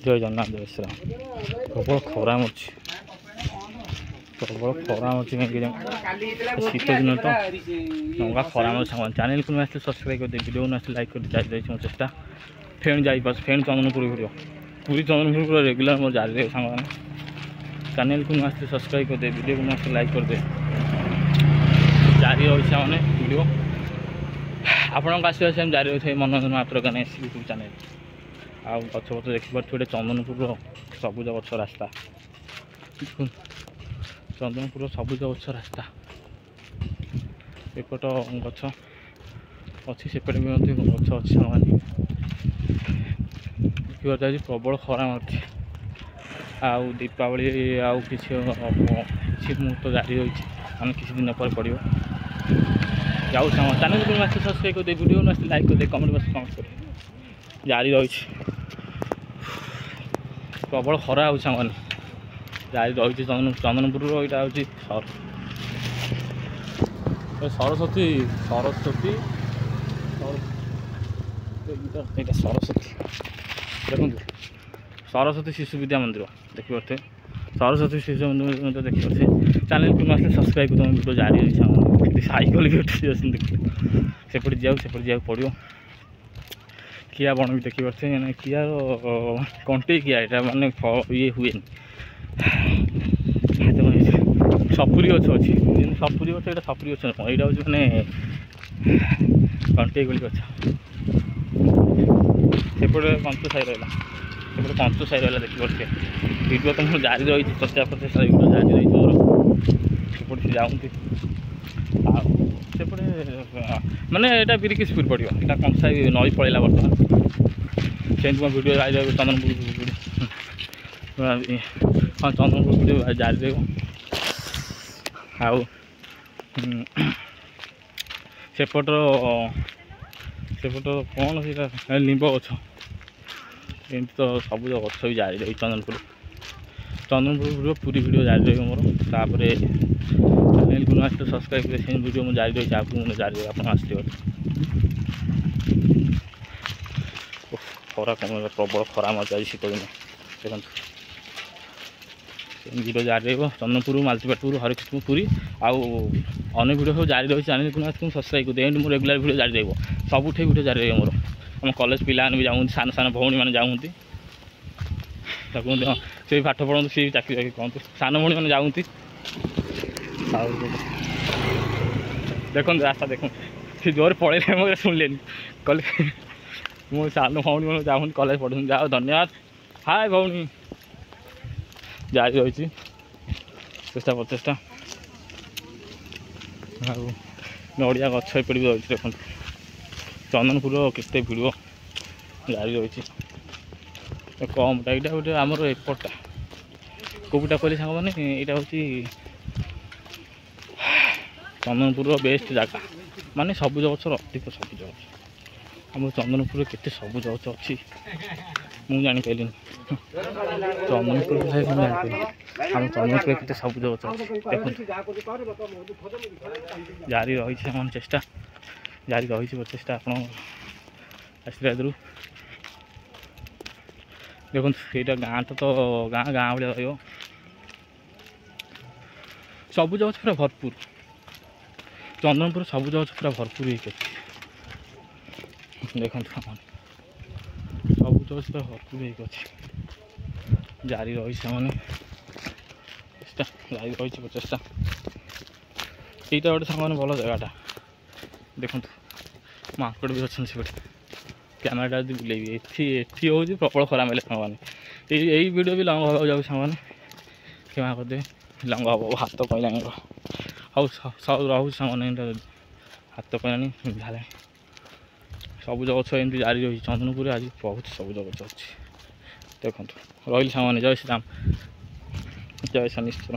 जय जगन्नाथ जय श्री राम प्रबल खरा मुझे प्रबल खरा मुझे शीत दिन तो लंगा खरा मुझे सामान चैनल को आसते सब्सक्राइब कर दे वीडियो आसते लाइक कर जारी मो चेष्टा फेण जापर फेण चंदनपुर वीडियो पूरी चंदनपुर पूरा रेगुलर मोर जारी रहे सामान चैनल को आसते सब्सक्राइब कर दे वीडियो को आसते लाइक कर दे जारी रही मैंने वीडियो आपण आसवा सेम जारी रही है मनोरंजन मात्र गाने यूट्यूब चैनल आ गछ पत्र देखिए गोटे चंदनपुर सबुज गछ रास्ता चंदनपुर सबुज गछ रास्ता एपट गछ अच्छी सेपटे भी गछ अच्छी सामान देखिए प्रबल खरा मार्च आउ दीपावली आउ किसी मुहूर्त जारी रही है किसी दिन पर पड़ो जाऊ चैनल को आसते सब्सक्राइब कर दे वीडियो आसते लाइक कर दे कमेंट बस कमेंट कर जारी रही प्रबल खरा हो जारी रही चंदनपुर यहाँ हूँ सरस्वती सरस्वती सरस्वती देखो सरस्वती शिशु विद्या मंदिर देखिए सरस्वती शिशु मंदिर देखिए चैनल को आसते सब्सक्राइब कर वीडियो जारी रही साइकेल भी उठी देखिए सेपटे जाऊ पड़ो किया बण भी देखी पारे किया कंटे किया यहाँ मानने ये हुए सपुरी गछ अच्छी सपुरी गछ यहाँ सपुरी गछ यहाँ हूँ मैंने कंटे गोली गछ सेपटे कंचु साई रहा सेपटे कंचु साई रहा देखी पारे वीडियो तो मोर जारी रही 50-50 वीडियो जारी रही मोर सेपटे जाऊँगी सेपटे माने यहाँ बिरिकिसपुर पड़ो यहाँ कंसा नई पड़ेगा बर्तमान से वीडियो जारी रही चंदनपुर हाँ चंदनपुर वीडियो जारी रही सेपट कौन से लिंब गछ एमती तो सबुज गछ भी जारी रही चंदनपुर पूरी वीडियो जारी रही मोर तापर चैनल को आसते सब्सक्राइब कर से वीडियो मुझे जारी रही आपको जारी रही आप आसते खरा कम प्रबल खरा मजा शीत दिन देखो वीडियो जारी रही चंदनपुर मालतीपाटपुर हरिकृष्ण पुरी आउ अन्य वीडियो सब जारी रही चैनल को आसते सब्सक्राइब कर दे मोर रेगुलर वीडियो जारी रही सबुठे वीडियो जारी रही मोर आम कॉलेज पिला भी जाऊँ सान सान भौणी मैंने जाऊँगी से पाठ पढ़ते सी चाकरी कहते सान भौणी मैंने जाऊँगी देखो रास्ता देखो सी जोर पड़े मुझे शुणिले कले मो सान भौणी मैंने जाऊँ कॉलेज पढ़ुँ जाओ धन्यवाद हाय भौणी जारी रही चेष्टा प्रचेषा नड़िया गछ एपट भी रही देखो चंदनपुर केते वीडियो जारी रही कमटा यहाँ गोटे आमर एपटा कोटा कहले सांग मैंने यहाँ हूँ चंदनपुर बेस्ट जगह माने सबुज गछ अधिक सबुज गछ आम चंदनपुर केते सबुज गछ अच्छी मुझे जापारे चंदनपुर आम चंदनपुर केते सबुज गछ अच्छी जारी रही मन चेष्टा जारी रही प्रचेषा आप आशीर्वाद देखो यहाँ गाँ तो गाँ गाँ भाया रही सबुज गछ पूरा भरपूर चंदनपुर सबुज गछ पूरा भरपूर देखो सबुज गछ पूरा भरपूर जारी रही चेष्टा जारी रही प्रचेषा यहाँ गोटे सामान भल जगहटा देखो माकड़ भी अच्छे से कैमेरा जब बुलेबी ये हूँ प्रबल खरा मेले सामाने यही वीडियो भी लंग हाँ जाऊँ सामाने क्षमा करदे लंग हम हाथ कहला हाँ सब रोच सामान हाथ कहलानी भाला सबुज गछ एमती जारी रही चंदनपुर आज बहुत सबुज गछ अच्छी देखो रही सामाने जय श्री राम जय शनिश्चर।